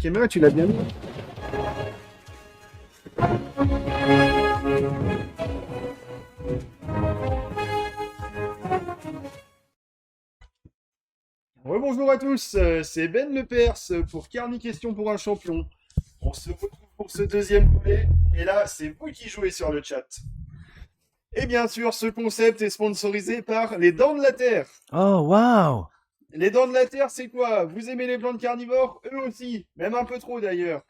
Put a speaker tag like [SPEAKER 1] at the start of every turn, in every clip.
[SPEAKER 1] caméra, tu l'as bien mis. Bonjour à tous, c'est Ben Le Perse pour Carny Question pour un champion. On se retrouve pour ce deuxième volet, et là, c'est vous qui jouez sur le chat. Et bien sûr, ce concept est sponsorisé par les Dents de la Terre.
[SPEAKER 2] Oh, waouh!
[SPEAKER 1] Les Dents de la Terre, c'est quoi? Vous aimez les plantes carnivores? Eux aussi, même un peu trop d'ailleurs.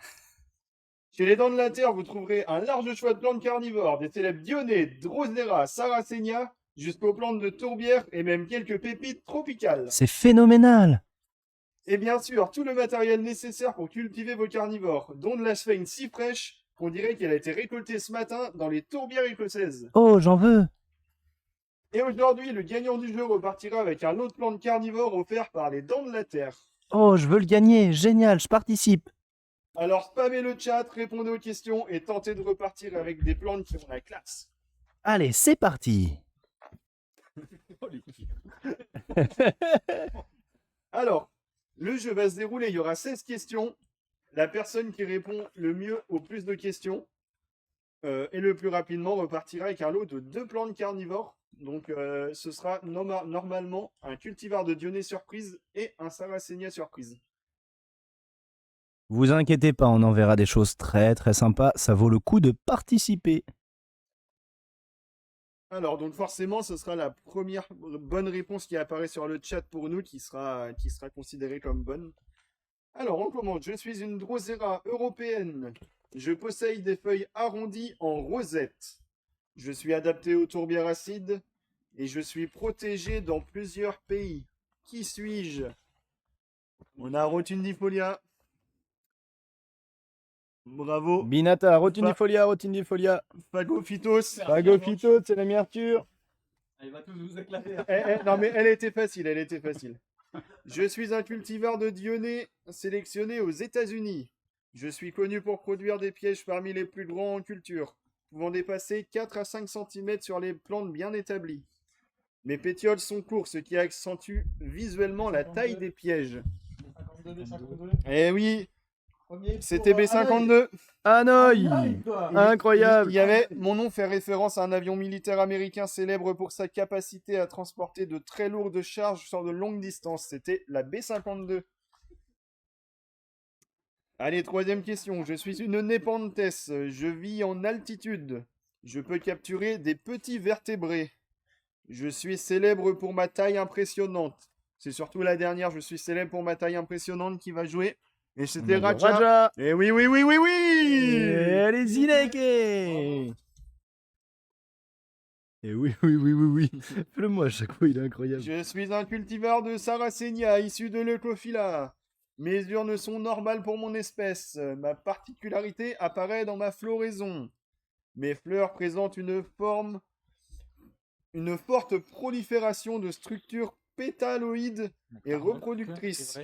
[SPEAKER 1] Chez les Dents de la Terre, vous trouverez un large choix de plantes carnivores, des célèbres Dionée, Drosera, Sarracenia, jusqu'aux plantes de tourbière et même quelques pépites tropicales.
[SPEAKER 2] C'est phénoménal!
[SPEAKER 1] Et bien sûr, tout le matériel nécessaire pour cultiver vos carnivores, dont de la sphène si fraîche qu'on dirait qu'elle a été récoltée ce matin dans les tourbières écossaises.
[SPEAKER 2] Oh, j'en veux!
[SPEAKER 1] Et aujourd'hui, le gagnant du jeu repartira avec un lot de plantes carnivores offert par les Dents de la Terre.
[SPEAKER 2] Oh, je veux le gagner! Génial, je participe!
[SPEAKER 1] Alors spammez le chat, répondez aux questions et tentez de repartir avec des plantes qui ont la classe.
[SPEAKER 2] Allez, c'est parti!
[SPEAKER 1] Alors, le jeu va se dérouler, il y aura 16 questions. La personne qui répond le mieux au plus de questions et le plus rapidement repartira avec un lot de 2 plantes carnivores. Donc ce sera normalement un cultivar de Dionée surprise et un Sarracenia surprise.
[SPEAKER 2] Vous inquiétez pas, on enverra des choses très très sympas, ça vaut le coup de participer.
[SPEAKER 1] Alors, donc forcément, ce sera la première bonne réponse qui apparaît sur le chat pour nous qui sera considérée comme bonne. Alors, on commence. Je suis une Drosera européenne. Je possède des feuilles arrondies en rosette. Je suis adapté aux tourbières acides et je suis protégé dans plusieurs pays. Qui suis-je? On a Rotundifolia. Bravo.
[SPEAKER 2] Binata, rotundifolia, rotundifolia.
[SPEAKER 1] Phagophytos.
[SPEAKER 2] Phagophytos, c'est la miniature.
[SPEAKER 3] Elle va tous vous éclater.
[SPEAKER 1] Non mais elle était facile, elle était facile. Je suis un cultivar de Dionée sélectionné aux États-Unis. Je suis connu pour produire des pièges parmi les plus grands en culture, pouvant dépasser 4 à 5 cm sur les plantes bien établies. Mes pétioles sont courts, ce qui accentue visuellement la taille des pièges. Eh oui, c'était B52.
[SPEAKER 2] Hanoï! Incroyable!
[SPEAKER 1] Il y avait, mon nom fait référence à un avion militaire américain célèbre pour sa capacité à transporter de très lourdes charges sur de longues distances. C'était la B52. Allez, troisième question. Je suis une népenthes. Je vis en altitude. Je peux capturer des petits vertébrés. Je suis célèbre pour ma taille impressionnante. C'est surtout la dernière, je suis célèbre pour ma taille impressionnante qui va jouer. Et c'était Raja. Et oui, oui, oui, oui, oui.
[SPEAKER 2] Allez-y, likez! Et oui, oui, oui, oui, oui. Fais-le-moi à chaque fois, il est incroyable.
[SPEAKER 1] Je suis un cultivar de Sarracenia, issu de l'Eucophila. Mes urnes sont normales pour mon espèce. Ma particularité apparaît dans ma floraison. Mes fleurs présentent une forte prolifération de structures pétaloïdes et reproductrices.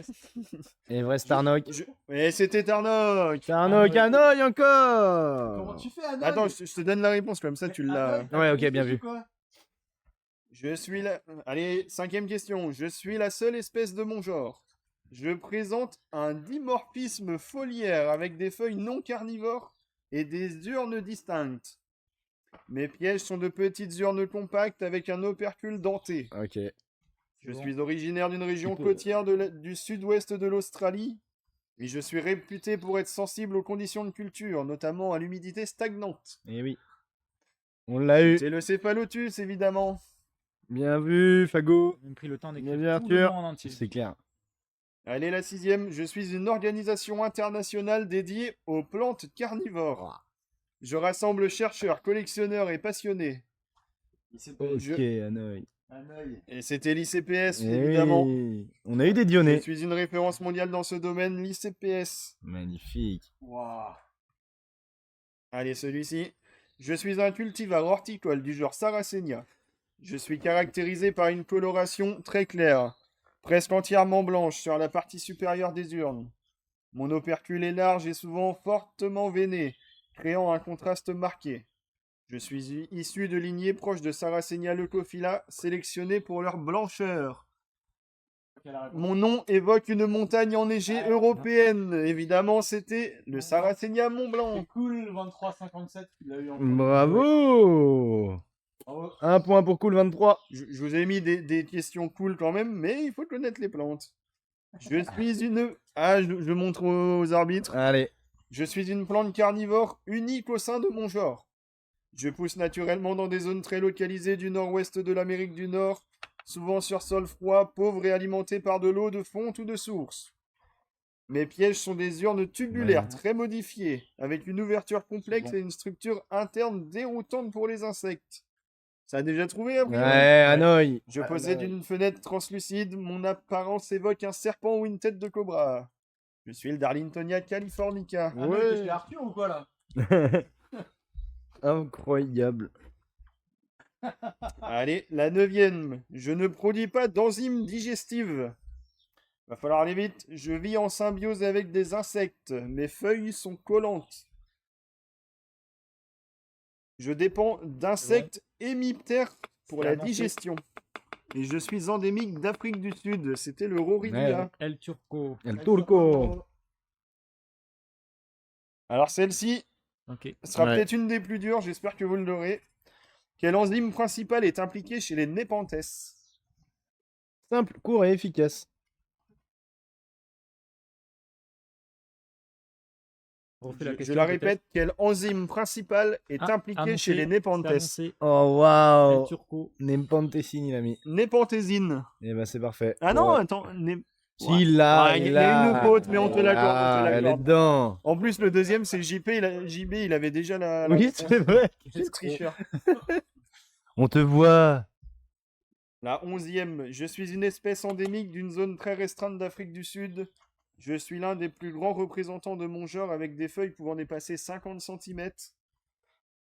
[SPEAKER 2] Everest Tarnoc.
[SPEAKER 1] Et c'était Tarnoc.
[SPEAKER 2] Tarnoc, Hanoï encore!
[SPEAKER 3] Comment tu fais, Anna?
[SPEAKER 1] Attends, je te donne la réponse comme ça, tu l'as.
[SPEAKER 2] Ouais, ok, bien vu.
[SPEAKER 1] Je suis la... Allez, cinquième question. Je suis la seule espèce de mon genre. Je présente un dimorphisme foliaire avec des feuilles non carnivores et des urnes distinctes. Mes pièges sont de petites urnes compactes avec un opercule denté.
[SPEAKER 2] Ok.
[SPEAKER 1] Je suis originaire d'une région côtière du sud-ouest de l'Australie et je suis réputé pour être sensible aux conditions de culture, notamment à l'humidité stagnante.
[SPEAKER 2] Eh oui. On l'a eu.
[SPEAKER 1] C'est le céphalotus, évidemment.
[SPEAKER 2] Bien vu, Fago.
[SPEAKER 3] J'ai pris le temps
[SPEAKER 2] Bien
[SPEAKER 3] d'écrire
[SPEAKER 2] vu,
[SPEAKER 3] tout le
[SPEAKER 2] Arthur.
[SPEAKER 3] monde entier.
[SPEAKER 2] C'est clair.
[SPEAKER 1] Allez, la sixième. Je suis une organisation internationale dédiée aux plantes carnivores. Je rassemble chercheurs, collectionneurs et passionnés.
[SPEAKER 2] Ok, Hanoï.
[SPEAKER 1] Et c'était l'ICPS,
[SPEAKER 2] Eh
[SPEAKER 1] évidemment.
[SPEAKER 2] oui. On a eu des
[SPEAKER 1] Je
[SPEAKER 2] Dionnées.
[SPEAKER 1] suis une référence mondiale dans ce domaine, l'ICPS.
[SPEAKER 2] Magnifique.
[SPEAKER 3] Waouh.
[SPEAKER 1] Allez, celui-ci. Je suis un cultivar horticole du genre Sarracenia. Je suis caractérisé par une coloration très claire, presque entièrement blanche sur la partie supérieure des urnes. Mon opercule est large et souvent fortement veiné, créant un contraste marqué. Je suis issu de lignées proches de Sarracenia leucophila, sélectionnées pour leur blancheur.
[SPEAKER 3] a la réponse.
[SPEAKER 1] Mon nom évoque une montagne enneigée
[SPEAKER 3] Ouais.
[SPEAKER 1] européenne. Évidemment, c'était le Sarracenia Mont Blanc.
[SPEAKER 3] C'est cool, 23,57 qu'il a eu en
[SPEAKER 2] Bravo.
[SPEAKER 3] Bravo.
[SPEAKER 2] Un point pour Cool 23.
[SPEAKER 1] Je vous ai mis des questions cool quand même, mais il faut connaître les plantes. Je suis une... Ah, je montre aux arbitres.
[SPEAKER 2] Allez.
[SPEAKER 1] Je suis une plante carnivore unique au sein de mon genre. Je pousse naturellement dans des zones très localisées du nord-ouest de l'Amérique du Nord, souvent sur sol froid, pauvre et alimenté par de l'eau de fonte ou de source. Mes pièges sont des urnes tubulaires
[SPEAKER 2] Ouais.
[SPEAKER 1] très modifiées, avec une ouverture complexe
[SPEAKER 3] Bon.
[SPEAKER 1] et une structure interne déroutante pour les insectes. Ça a déjà trouvé, a
[SPEAKER 2] Ouais,
[SPEAKER 1] priori
[SPEAKER 2] Hanoï.
[SPEAKER 1] Je possède une fenêtre translucide, mon apparence évoque un serpent ou une tête de cobra. Je suis le Darlingtonia californica.
[SPEAKER 3] Ah non, t'es chez Arthur ou quoi là?
[SPEAKER 2] Incroyable.
[SPEAKER 1] Allez, la 9e. Je ne produis pas d'enzymes digestives. Va falloir aller vite. Je vis en symbiose avec des insectes. Mes feuilles sont collantes. Je dépends d'insectes hémiptères pour
[SPEAKER 3] C'est
[SPEAKER 1] la
[SPEAKER 3] annoncé.
[SPEAKER 1] digestion. Et je suis endémique d'Afrique du Sud. C'était le Roridia.
[SPEAKER 2] Ouais.
[SPEAKER 3] El Turco.
[SPEAKER 2] El Turco.
[SPEAKER 1] Alors celle-ci
[SPEAKER 3] Ok.
[SPEAKER 1] sera
[SPEAKER 2] Ouais.
[SPEAKER 1] peut-être une des plus dures. J'espère que vous l'aurez. Quelle enzyme principale est impliquée chez les Nepenthes?
[SPEAKER 2] Simple, court et efficace.
[SPEAKER 3] Refais la
[SPEAKER 1] Je
[SPEAKER 3] question,
[SPEAKER 1] la
[SPEAKER 3] peut-être.
[SPEAKER 1] répète, quelle enzyme principale est impliquée
[SPEAKER 3] annoncé,
[SPEAKER 1] chez les Nepenthes?
[SPEAKER 3] c'est annoncé.
[SPEAKER 2] Oh waouh.
[SPEAKER 3] El Turco.
[SPEAKER 2] Nempantessini, l'ami.
[SPEAKER 1] Népenthésine.
[SPEAKER 2] Eh ben c'est parfait.
[SPEAKER 1] Ah non,
[SPEAKER 2] Ouais.
[SPEAKER 1] attends.
[SPEAKER 2] Si, il l'a.
[SPEAKER 1] Ah, il y a une faute, mais on te l'accorde, on te
[SPEAKER 2] Elle est
[SPEAKER 1] l'accorde.
[SPEAKER 2] dedans.
[SPEAKER 1] En plus, le deuxième, c'est JP. JB, il avait déjà la
[SPEAKER 2] Oui,
[SPEAKER 1] réponse.
[SPEAKER 2] c'est vrai.
[SPEAKER 1] Quel tricheur.
[SPEAKER 2] On te voit.
[SPEAKER 1] La 11e. Je suis une espèce endémique d'une zone très restreinte d'Afrique du Sud. Je suis l'un des plus grands représentants de mon genre avec des feuilles pouvant dépasser 50 cm.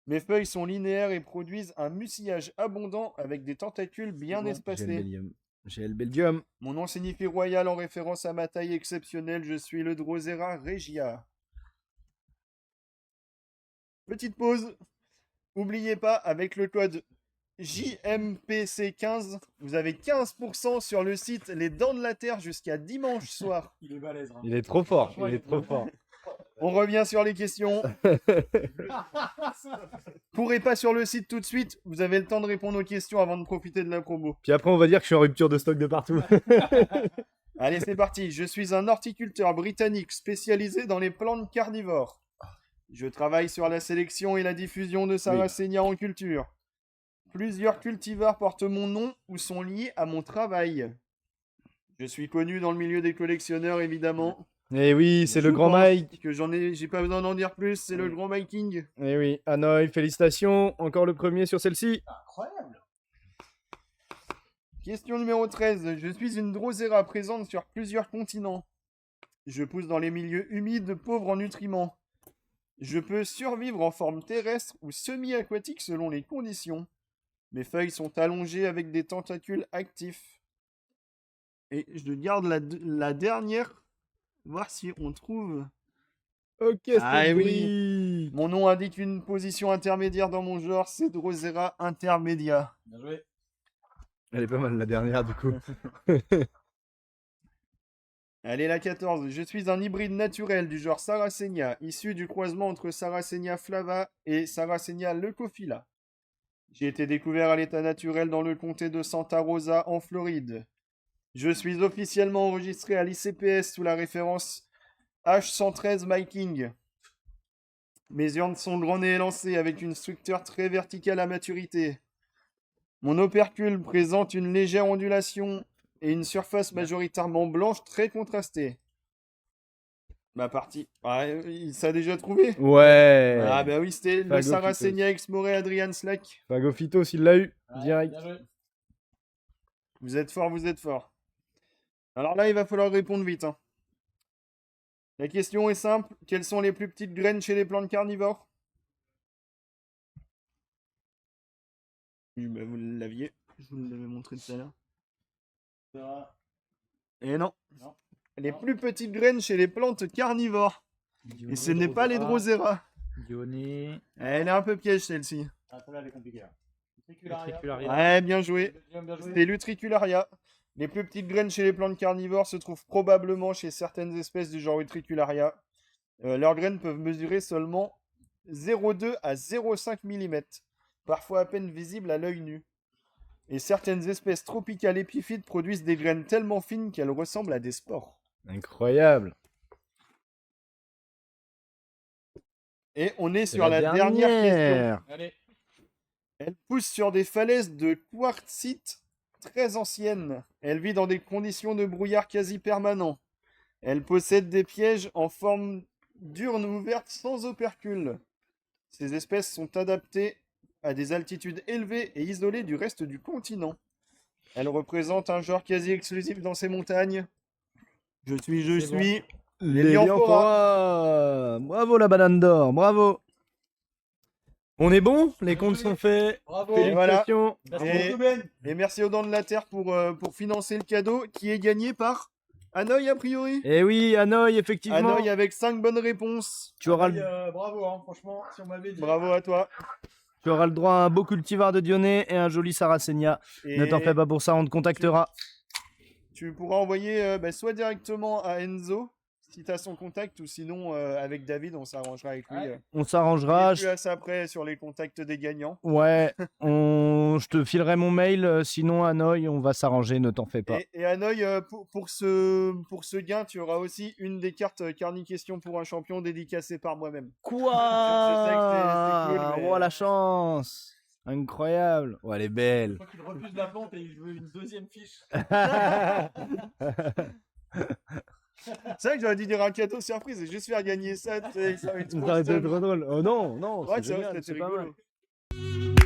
[SPEAKER 1] Mes feuilles sont linéaires et produisent un mucillage abondant avec des tentacules bien
[SPEAKER 3] Bon,
[SPEAKER 2] J'ai le
[SPEAKER 1] espacés.
[SPEAKER 2] Belgium. J'ai le Belgium.
[SPEAKER 1] Mon nom signifie royal en référence à ma taille exceptionnelle. Je suis le Drosera regia. Petite pause. N'oubliez pas, avec le code JMPC15, vous avez 15% sur le site Les Dents de la Terre jusqu'à dimanche soir.
[SPEAKER 3] Il est balèze. Hein.
[SPEAKER 2] Il est trop fort.
[SPEAKER 3] Franchement,
[SPEAKER 2] Il est trop fort.
[SPEAKER 1] On revient sur les questions. Courez pas sur le site tout de suite. Vous avez le temps de répondre aux questions avant de profiter de la promo.
[SPEAKER 2] Puis après, on va dire que je suis en rupture de stock de partout.
[SPEAKER 1] Allez, c'est parti. Je suis un horticulteur britannique spécialisé dans les plantes carnivores. Je travaille sur la sélection et la diffusion de Sarracenia en culture. Plusieurs cultivars portent mon nom ou sont liés à mon travail. Je suis connu dans le milieu des collectionneurs, évidemment.
[SPEAKER 2] Eh oui, c'est
[SPEAKER 1] Je
[SPEAKER 2] le grand
[SPEAKER 1] pense
[SPEAKER 2] Mike.
[SPEAKER 1] Que j'ai pas besoin d'en dire plus, c'est le grand Mike King.
[SPEAKER 2] Eh oui, Hanoï, félicitations. Encore le premier sur celle-ci.
[SPEAKER 3] Incroyable.
[SPEAKER 1] Question numéro 13. Je suis une Drosera présente sur plusieurs continents. Je pousse dans les milieux humides pauvres en nutriments. Je peux survivre en forme terrestre ou semi-aquatique selon les conditions. Mes feuilles sont allongées avec des tentacules actifs. Et je garde la dernière, voir si on trouve...
[SPEAKER 2] Ok,
[SPEAKER 1] Ah
[SPEAKER 2] c'est
[SPEAKER 1] oui. Mon nom indique une position intermédiaire dans mon genre, c'est Drosera intermedia.
[SPEAKER 3] Bien joué.
[SPEAKER 2] Elle est pas mal la dernière du coup.
[SPEAKER 1] Allez, la 14. Je suis un hybride naturel du genre Sarracenia, issu du croisement entre Sarracenia flava et Sarracenia leucophila. J'ai été découvert à l'état naturel dans le comté de Santa Rosa, en Floride. Je suis officiellement enregistré à l'ICPS sous la référence H113 Viking. Mes urnes sont grandes et élancées avec une structure très verticale à maturité. Mon opercule présente une légère ondulation et une surface majoritairement blanche très contrastée. Ma partie. Ah, ça a déjà trouvé?
[SPEAKER 2] Ouais.
[SPEAKER 1] Ah bah oui, c'était le
[SPEAKER 2] Phagophitose.
[SPEAKER 1] Sarracenia Exmoré Adrian Slack.
[SPEAKER 2] Phagophytos, il l'a eu.
[SPEAKER 3] Ouais,
[SPEAKER 2] Direct.
[SPEAKER 3] bien joué.
[SPEAKER 1] Vous êtes fort, vous êtes fort. Alors là, il va falloir répondre vite. Hein. La question est simple. Quelles sont les plus petites graines chez les plantes carnivores? Oui, bah, vous l'aviez. Je vous l'avais montré tout à l'heure.
[SPEAKER 3] Ça va.
[SPEAKER 1] Et non.
[SPEAKER 3] Non.
[SPEAKER 1] Les
[SPEAKER 3] Non.
[SPEAKER 1] plus petites graines chez les plantes carnivores. Et ce n'est pas les Drosera.
[SPEAKER 3] Dionée.
[SPEAKER 1] Elle est un peu piège celle-ci.
[SPEAKER 3] Ah, celle-là, elle est compliquée. Là.
[SPEAKER 4] Tricularia.
[SPEAKER 1] Ouais, bien joué.
[SPEAKER 3] Bien joué.
[SPEAKER 1] C'était l'Utricularia. Les plus petites graines chez les plantes carnivores se trouvent probablement chez certaines espèces du genre Utricularia. Leurs graines peuvent mesurer seulement 0,2 à 0,5 mm, parfois à peine visibles à l'œil nu. Et certaines espèces tropicales épiphytes produisent des graines tellement fines qu'elles ressemblent à des spores.
[SPEAKER 2] Incroyable.
[SPEAKER 1] Et on est
[SPEAKER 2] C'est
[SPEAKER 1] sur la dernière question.
[SPEAKER 3] Allez.
[SPEAKER 1] Elle pousse sur des falaises de quartzite très anciennes. Elle vit dans des conditions de brouillard quasi permanent. Elle possède des pièges en forme d'urne ouverte sans opercule. Ces espèces sont adaptées à des altitudes élevées et isolées du reste du continent. Elles représentent un genre quasi exclusif dans ces montagnes. Je
[SPEAKER 3] C'est
[SPEAKER 1] suis...
[SPEAKER 2] Les
[SPEAKER 1] Lianphora.
[SPEAKER 2] Bravo la banane d'or, bravo. On est bon, les comptes sont faits.
[SPEAKER 3] Bravo.
[SPEAKER 1] Et voilà.
[SPEAKER 2] Félicitations.
[SPEAKER 3] Merci
[SPEAKER 1] Et-
[SPEAKER 3] beaucoup, Ben.
[SPEAKER 1] Et merci aux Dents de la Terre pour financer le cadeau qui est gagné par Hanoï a priori.
[SPEAKER 2] Eh oui, Hanoï, effectivement.
[SPEAKER 1] Hanoï avec 5 bonnes réponses.
[SPEAKER 2] Tu auras,
[SPEAKER 3] Bravo, hein, franchement, si on m'avait dit.
[SPEAKER 1] Bravo à toi.
[SPEAKER 2] tu auras le droit à un beau cultivar de Dionée et un joli Sarracenia.
[SPEAKER 1] Et
[SPEAKER 2] Ne t'en fais pas pour ça, on te contactera.
[SPEAKER 1] tu pourras envoyer soit directement à Enzo si tu as son contact ou sinon avec David, on s'arrangera avec lui.
[SPEAKER 3] Ouais.
[SPEAKER 2] On
[SPEAKER 1] Il
[SPEAKER 2] s'arrangera.
[SPEAKER 1] est plus à ça après sur les contacts des gagnants.
[SPEAKER 2] Ouais, je te filerai mon mail. Sinon, Hanoï, on va s'arranger, ne t'en fais pas.
[SPEAKER 1] Et Hanoï, pour ce gain, tu auras aussi une des cartes Carny Question pour un champion dédicacée par moi-même.
[SPEAKER 2] Quoi?
[SPEAKER 1] Je sais que c'est cool, mais-
[SPEAKER 2] Oh, la chance! Incroyable! Oh, elle est belle!
[SPEAKER 3] Je crois qu'il refuse la vente et il veut une deuxième fiche.
[SPEAKER 1] C'est vrai que j'aurais dû dire un cadeau surprise et juste faire gagner ça. Tu sais, ça aurait été trop
[SPEAKER 2] Ça aurait été
[SPEAKER 1] stun.
[SPEAKER 2] trop drôle. Oh non, non,
[SPEAKER 1] Ouais,
[SPEAKER 2] c'est
[SPEAKER 1] c'est vrai,
[SPEAKER 2] génial,
[SPEAKER 1] c'était
[SPEAKER 2] c'est pas mal.
[SPEAKER 1] rigolo.